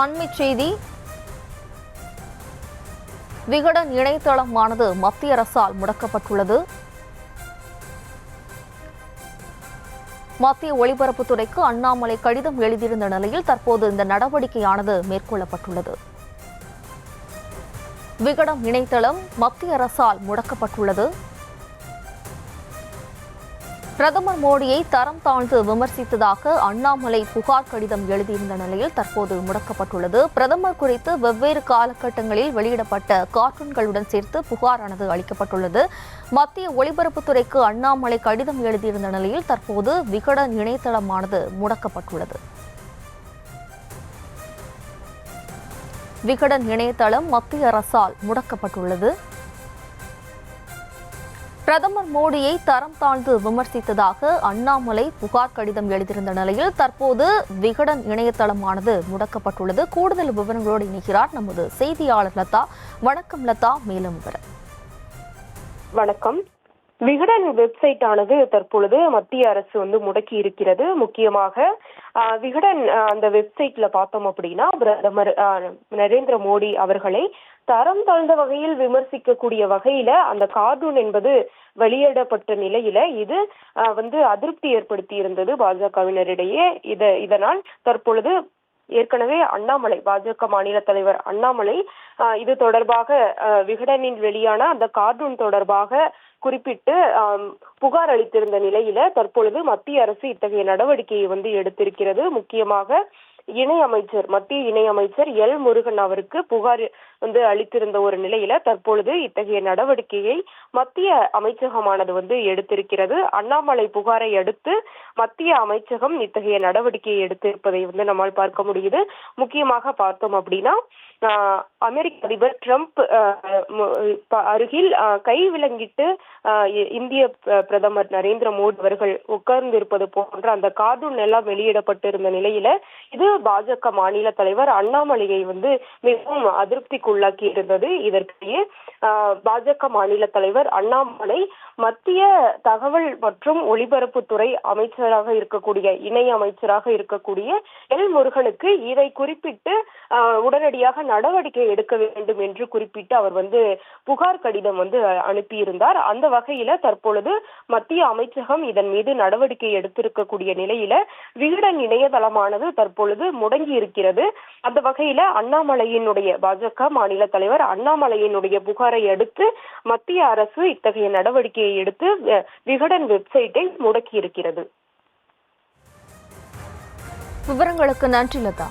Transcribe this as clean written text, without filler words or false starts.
அண்மைச் செய்தி. விகடன் இணையதளமானது மத்திய அரசால் முடக்கப்பட்டுள்ளது. மத்திய ஒலிபரப்புத்துறைக்கு அண்ணாமலை கடிதம் எழுதியிருந்த நிலையில் தற்போது இந்த நடவடிக்கையானது மேற்கொள்ளப்பட்டுள்ளது. விகடன் இணையதளம் மத்திய அரசால் முடக்கப்பட்டுள்ளது. பிரதமர் மோடியை தரம் தாழ்ந்து விமர்சித்ததாக அண்ணாமலை புகார் கடிதம் எழுதியிருந்த நிலையில் தற்போது முடக்கப்பட்டுள்ளது. பிரதமர் குறித்து வெவ்வேறு காலகட்டங்களில் வெளியிடப்பட்ட கார்ட்டூன்களுடன் சேர்த்து புகாரானது அளிக்கப்பட்டுள்ளது. மத்திய ஒலிபரப்புத்துறைக்கு அண்ணாமலை கடிதம் எழுதியிருந்த நிலையில் தற்போது விகடன் இணையதளமானது முடக்கப்பட்டுள்ளது. விகடன் இணையதளம் மத்திய அரசால் முடக்கப்பட்டுள்ளது. பிரதமர் மோடியை தரம் தாழ்ந்து விமர்சித்ததாக அண்ணாமலை புகார் கடிதம் எழுதியிருந்த நிலையில் தற்போது விகடன் இணையதளமானது முடக்கப்பட்டுள்ளது. கூடுதல் விவரங்களோடு இணைகிறார் நமது செய்தியாளர் லதா. வணக்கம் லதா, மேலும் விவரம். வணக்கம். விகடன் வெப்சைட் ஆனது தற்பொழுது மத்திய அரசு முடக்கி இருக்கிறது. முக்கியமாக விகடன் அந்த வெப்சைட்ல பார்த்தோம் அப்படின்னா பிரதமர் நரேந்திர மோடி அவர்களை தரம் தாழ்ந்த வகையில் விமர்சிக்கக்கூடிய வகையில அந்த கார்ட்டூன் என்பது வெளியிடப்பட்ட நிலையில இது அதிருப்தி ஏற்படுத்தி இருந்தது பாஜகவினரிடையே. இதனால் தற்பொழுது ஏற்கனவே அண்ணாமலை, பாஜக மாநில தலைவர் அண்ணாமலை இது தொடர்பாக விகடனில் வெளியான அந்த கார்ட்டூன் தொடர்பாக குறிப்பிட்டு புகார் அளித்திருந்த நிலையில தற்பொழுது மத்திய அரசு இத்தகைய நடவடிக்கையை எடுத்திருக்கிறது. முக்கியமாக மத்திய இணை அமைச்சர் எல் முருகன் அவருக்கு புகார் அளித்திருந்த ஒரு நிலையில தற்பொழுது இத்தகைய நடவடிக்கையை மத்திய அமைச்சகமானது எடுத்திருக்கிறது. அண்ணாமலை புகாரை அடுத்து மத்திய அமைச்சகம் இத்தகைய நடவடிக்கையை எடுத்திருப்பதை நம்மால் பார்க்க முடியுது. முக்கியமாக பார்த்தோம் அப்படின்னா அமெரிக்க அதிபர் ட்ரம்ப் அருகில் கை விலங்கிட்டு இந்திய பிரதமர் நரேந்திர மோடி அவர்கள் உட்கார்ந்திருப்பது போன்ற அந்த கார்ட்டூன் எல்லாம் வெளியிடப்பட்டிருந்த நிலையில இது பாஜக மாநில தலைவர் அண்ணாமலையை மிகவும் அதிருப்திக்குள்ளாக்கி இருந்தது. இதற்கிடையே பாஜக மாநில தலைவர் அண்ணாமலை மத்திய தகவல் மற்றும் ஒலிபரப்புத்துறை அமைச்சராக இருக்கக்கூடிய இணை அமைச்சராக இருக்கக்கூடிய எல் முருகனுக்கு இதை குறிப்பிட்டு உடனடியாக நடவடிக்கை எடுக்க வேண்டும் என்று குறிப்பிட்டு அவர் புகார் கடிதம் அனுப்பியிருந்தார். அந்த வகையில தற்பொழுது மத்திய அமைச்சகம் இதன் மீது நடவடிக்கை எடுத்திருக்கக்கூடிய நிலையில விகடன் இணையதளமானது தற்பொழுது முடங்கி இருக்கிறது. அந்த வகையில அண்ணாமலையினுடைய பாஜக மாநில தலைவர் அண்ணாமலையினுடைய புகாரை அடுத்து மத்திய அரசு இத்தகைய நடவடிக்கையை எடுத்து விகடன் வெப்சைட்டை முடக்கி இருக்கிறது. விவரங்களுக்கு நன்றி லதா.